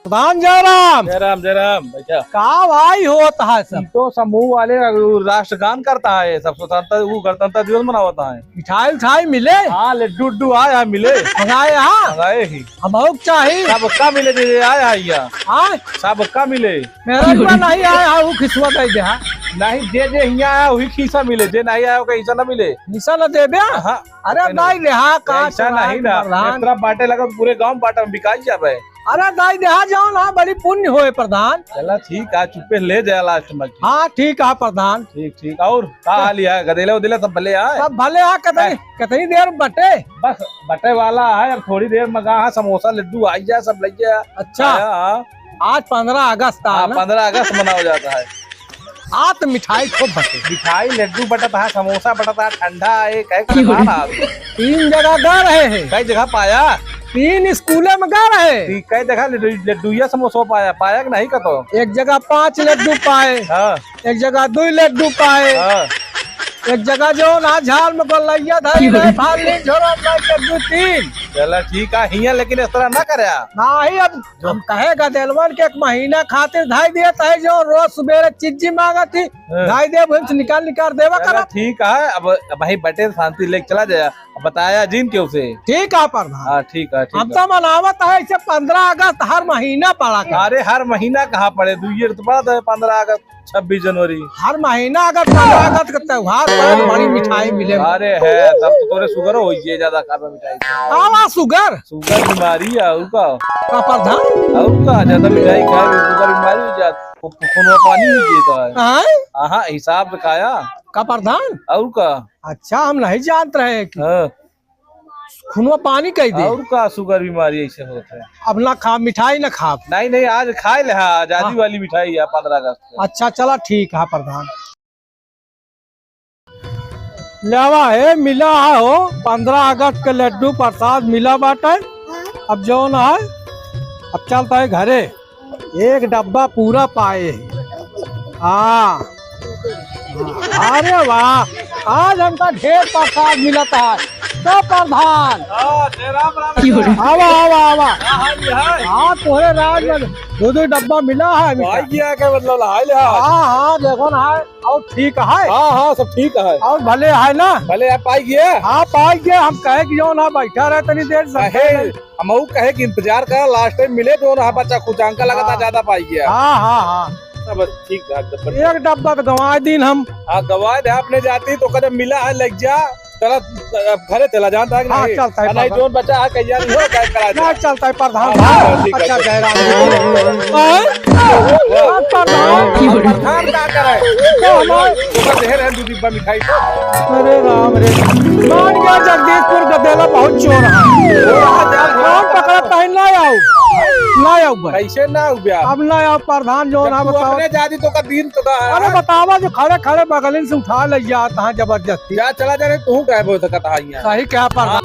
प्रधान जयराम जयराम भैया। का भाई होता है सब तो समूह वाले राष्ट्रगान करता है, सब गणतंत्र दिवस मनाता है। मिठाई उठाई मिले। हाँ लड्डू उड्डू आया मिले मंगाए यहाँ मंगाए ही हम चाहिए सबका मिले दे आया है हाँ सबका मिले। मेरा भी नहीं आया वो खिसवा दे दे हाँ नहीं जे जे यहाँ आया वही खीसा मिले, जे नहीं आया कैसा ना मिले। निशा न दे बे। हाँ अरे दाई दे हाँ का ऐसा नहीं ना, इस तरह बांटे लगा तो पूरे गांव बांटा में बिकाई जाए। अरे दाई दे हाँ जाओ ना बड़ी पुण्य होए प्रधान। चला ठीक है, चुप्पे ले जाए लास्ट में। हाँ ठीक है प्रधान। ठीक ठीक। और का हाल है? गदेले उदेले सब भले आए? सब भले हाँ कितनी देर बटे? बस बटे वाला है, अब थोड़ी देर में कहा समोसा लड्डू आई जाए सब लग जाए। अच्छा आज 15 अगस्त था ना? 15 अगस्त मनाया जाता है। आज तो मिठाई खूब बटे, मिठाई लड्डू बटता है, समोसा बटता है, ठंडा है। कई 3 जगह गा रहे हैं। कई जगह पाया 3 स्कूलों में गा रहे। कई जगह लड्डू समोसा पाया पाया कि नहीं का तो? एक जगह 5 लड्डू पाए, एक जगह 2 लड्डू पाए, एक जगह जो ना झाल में गोलैया धारी रहे फालनी झोरा लड्डू 3। चला ठीक है हिया, लेकिन इस तरह ना करे नहीं। अब हम कहेगा दिलवन के 1 महीना खातिर धाई दिया था, जो रोज सुबह चिज्जी मांगा थी धाई दे निकाल देवा करा। ठीक है, अब भाई बटे शांति लेके चला जाए। बताया जिन क्यों से? ठीक है प्रधान। ठीक है हम तो मनावत है इसे 15 अगस्त हर महीना पड़ा। अरे हर महीना कहाँ पड़े, 2 ईयर तो पड़ा था। 15 अगस्त 26 जनवरी हर महीना अगर 15 अगस्त का त्योहार पड़े बड़ी मिठाई मिले। अरे है तब तो तोरे शुगर हो ज्यादा खा मिठाई। शुगर बीमारी है का प्रधान? और का ज्यादा मिठाई खाए शुगर बीमारी हो जाती, खून पानी भी पीता है। हाँ हिसाब से खाया का प्रधान? और का? अच्छा हम नहीं जानते रहे कि खूनवा पानी कह दे। और का शुगर बीमारी ऐसे होता है। अब ना खा मिठाई ना खा। नहीं आज खाए ले आजादी वाली मिठाई है 15 अगस्त। अच्छा चला ठीक है प्रधान। लेवा है मिला है हो 15 अगस्त के लड्डू प्रसाद मिला बाटे। अब जो ना है अब चलता है घरे, 1 डब्बा पूरा पाए। हाँ अरे वाह आज हमका ढेर प्रसाद मिला था। तो प्रधान आवा आवा आवा हाँ तोहरे राज में 2 डब्बा मिला है। मतलब हाँ देखो ना है और ठीक है। हाँ सब ठीक है और भले है ना? भले आप पाई गए? हाँ पाई गए। हम कहे कि जो ना बैठा रहे तनी देर हम कहे कि इंतजार कर, लास्ट टाइम मिले जो ना बच्चा खुचांका लगा था ज्यादा पाई गया। हाँ ठीक है। 1 डब्बा तो गंवाए दिन हम। हाँ गवाए आपने जाती तो कदम मिला है लग जा। चला घरे चला जाता है। हाँ चलता है नहीं जो बच्चा है कहीं नहीं हो ना चलता है प्रधान। अच्छा जयराम प्रधान क्या करे दो डिब्बा मिठाई। अरे राम रे मान गया जगदीशपुर गदेला बहुत चोर है। पकड़ा पहन ना आओ कैसे ना अब ना आओ प्रधान जो ना बताओ जाती तो का दिन तो। अरे बतावा जो खड़े खड़े बगलिन से उठा ले जाता है जबरदस्ती। जा चला जा रहे तू क्या बोल सकता है? सही क्या प्रधान?